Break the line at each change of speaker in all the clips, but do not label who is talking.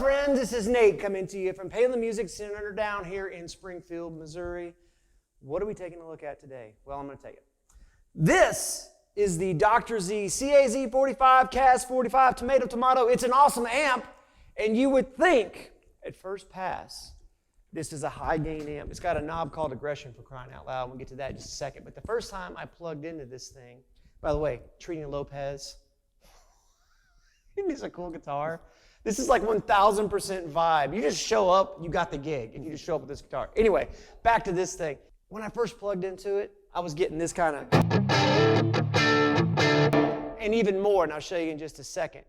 friends, this is Nate coming to you from Palen Music Center down here in Springfield, Missouri. What are we taking a look at today? Well, I'm going to tell you. This is the Dr. Z CAZ-45, CAZ-45, tomato. It's an awesome amp, and you would think at first pass this is a high gain amp. It's got a knob called aggression, for crying out loud. We'll get to that in just a second. But the first time I plugged into this thing, by the way, Trini Lopez, isn't this a cool guitar? This is like 1,000% vibe. You just show up, you got the gig, and you just show up with this guitar. Anyway, back to this thing. When I first plugged into it, I was getting this kind of, and even more, and I'll show you in just a second.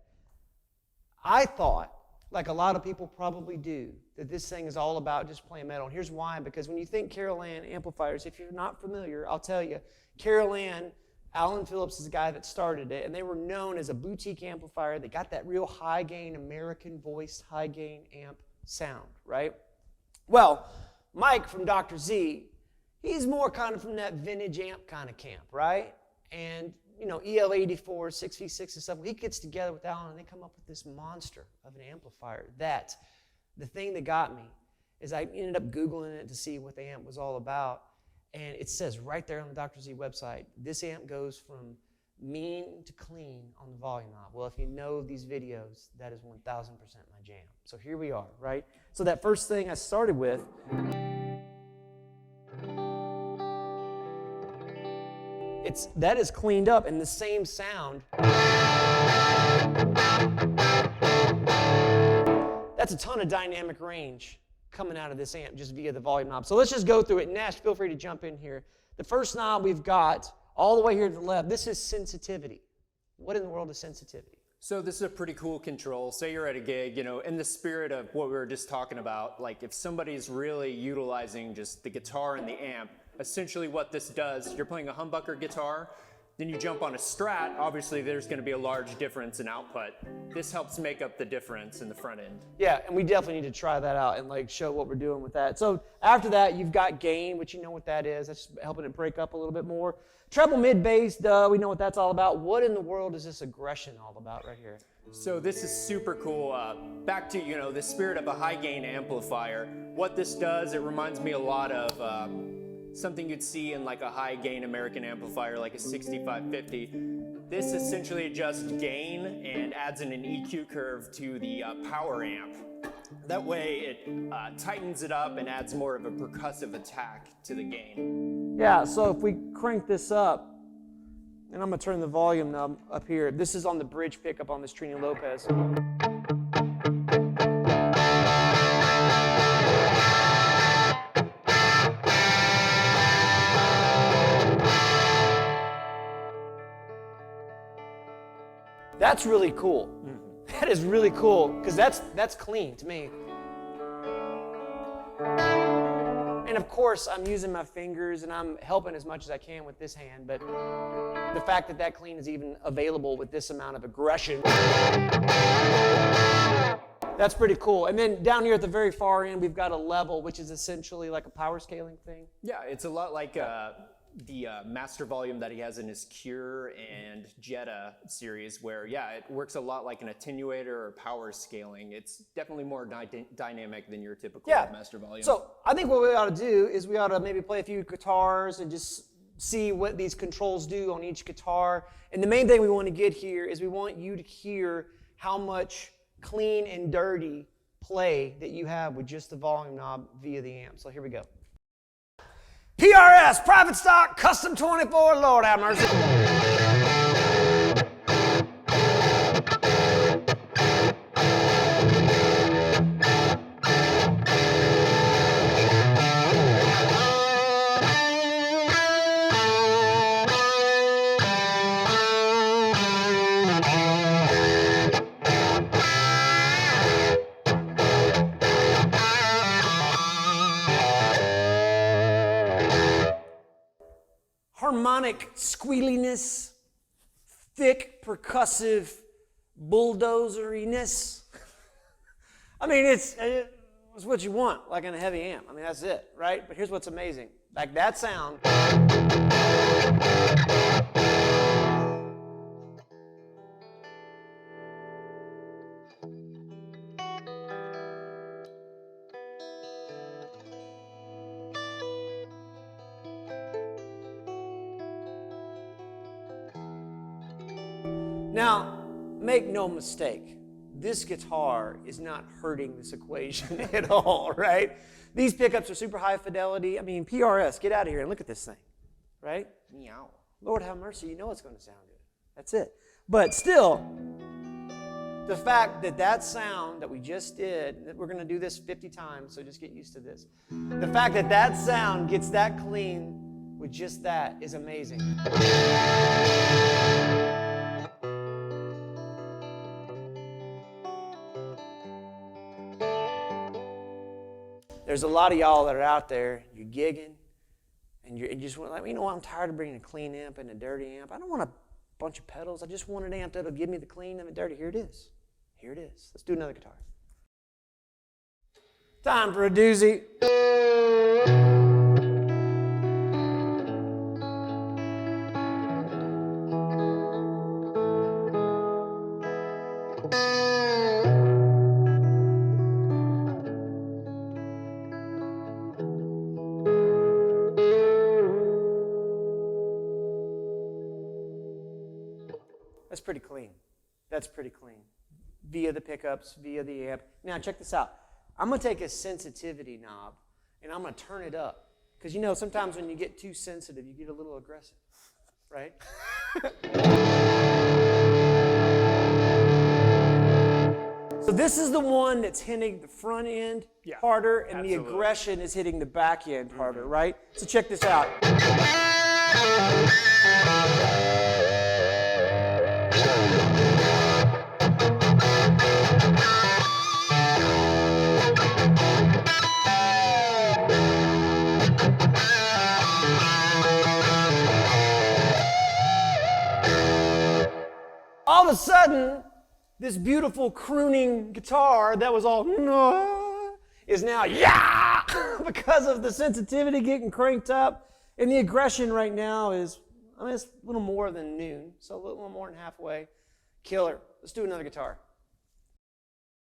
I thought, like a lot of people probably do, that this thing is all about just playing metal. And here's why, because when you think Carol Ann amplifiers, if you're not familiar, I'll tell you, Carol Ann, Alan Phillips is the guy that started it, and they were known as a boutique amplifier. They got that real high-gain, American-voiced high-gain amp sound, right? Well, Mike from Dr. Z, he's more kind of from that vintage amp kind of camp, right? And, you know, EL-84, 6V6 and stuff, he gets together with Alan, and they come up with this monster of an amplifier that, the thing that got me is I ended up Googling it to see what the amp was all about. And it says right there on the Dr. Z website, this amp goes from mean to clean on the volume knob. Well, if you know these videos, that is 1,000% my jam. So here we are, right? So that first thing I started with, that is cleaned up, and the same sound. That's a ton of dynamic range coming out of this amp just via the volume knob. So let's just go through it. Nash, feel free to jump in here. The first knob we've got all the way here to the left, this is sensitivity. What in the world is sensitivity?
So this is a pretty cool control. Say you're at a gig, you know, in the spirit of what we were just talking about, like if somebody's really utilizing just the guitar and the amp, essentially what this does, you're playing a humbucker guitar, then you jump on a Strat, obviously there's going to be a large difference in output. This helps make up the difference in the front end.
Yeah, and we definitely need to try that out and like show what we're doing with that. So after that, you've got gain, which you know what that is. That's helping it break up a little bit more. Treble mid bass, duh, we know what that's all about. What in the world is this aggression all about right here?
So this is super cool. Back to, you know, the spirit of a high gain amplifier. What this does, it reminds me a lot of something you'd see in like a high gain American amplifier like a 6550. This essentially adjusts gain and adds in an EQ curve to the power amp. That way it tightens it up and adds more of a percussive attack to the gain.
Yeah, so if we crank this up, and I'm gonna turn the volume knob up here. This is on the bridge pickup on this Trini Lopez. That's really cool. Mm-hmm. That is really cool, because that's clean to me. And of course, I'm using my fingers and I'm helping as much as I can with this hand, but the fact that that clean is even available with this amount of aggression, that's pretty cool. And then down here at the very far end, we've got a level, which is essentially like a power scaling thing.
Yeah, it's a lot like the master volume that he has in his Cure and Jetta series, where, yeah, it works a lot like an attenuator or power scaling. It's definitely more dynamic than your typical master volume.
So I think what we ought to do is we ought to maybe play a few guitars and just see what these controls do on each guitar. And the main thing we want to get here is we want you to hear how much clean and dirty play that you have with just the volume knob via the amp. So here we go. PRS, private stock, custom 24, Lord have mercy. Harmonic squealiness, thick percussive bulldozeriness. I mean, it's what you want, like in a heavy amp. I mean, that's it, right? But here's what's amazing. Like that sound. Now, make no mistake, this guitar is not hurting this equation at all, right? These pickups are super high fidelity. I mean, PRS, get out of here and look at this thing, right? Meow. Lord have mercy, you know it's going to sound good. That's it. But still, the fact that that sound that we just did, we're going to do this 50 times, so just get used to this. The fact that that sound gets that clean with just that is amazing. There's a lot of y'all that are out there, you're gigging, and you just want, like, you know what, I'm tired of bringing a clean amp and a dirty amp. I don't want a bunch of pedals. I just want an amp that'll give me the clean and the dirty. Here it is. Here it is. Let's do another guitar. Time for a doozy. That's pretty clean. That's pretty clean. Via the pickups, via the amp. Now check this out. I'm going to take a sensitivity knob and I'm going to turn it up. Because you know, sometimes when you get too sensitive, you get a little aggressive, right? So this is the one that's hitting the front end harder and absolutely. The aggression is hitting the back end harder, right? So check this out. All of a sudden, this beautiful crooning guitar that was all is now because of the sensitivity getting cranked up, and the aggression right now is, I mean, it's a little more than noon, so a little more than halfway. Killer. Let's do another guitar.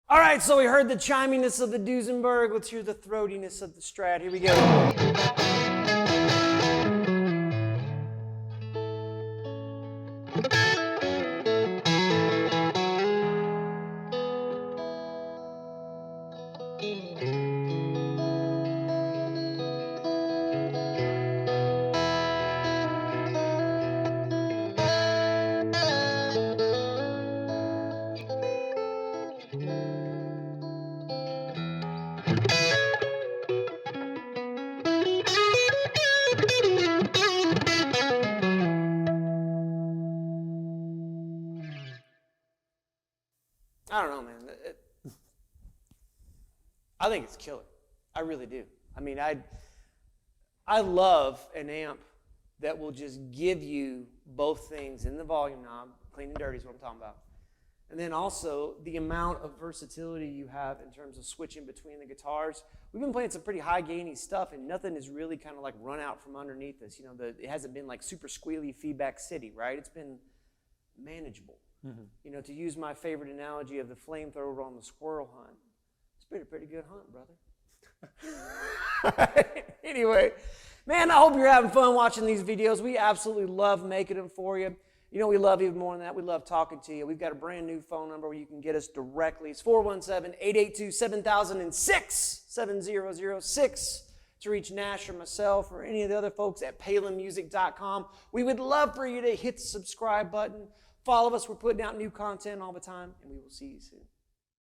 All right, so we heard the chiminess of the Duesenberg. Let's hear the throatiness of the Strat. Here we go. I don't know, man. I think it's killer. I really do. I mean, I love an amp that will just give you both things in the volume knob. Clean and dirty is what I'm talking about. And then also the amount of versatility you have in terms of switching between the guitars. We've been playing some pretty high gainy stuff, and nothing has really kind of like run out from underneath us. You know, it hasn't been like super squealy feedback city, right? It's been manageable. Mm-hmm. You know, to use my favorite analogy of the flamethrower on the squirrel hunt, it's been a pretty good hunt, brother. Anyway, man, I hope you're having fun watching these videos. We absolutely love making them for you. You know, we love even more than that. We love talking to you. We've got a brand new phone number where you can get us directly. It's 417-882-7006, 7006, to reach Nash or myself or any of the other folks at palenmusic.com. We would love for you to hit the subscribe button. Follow us. We're putting out new content all the time, and we will see you soon.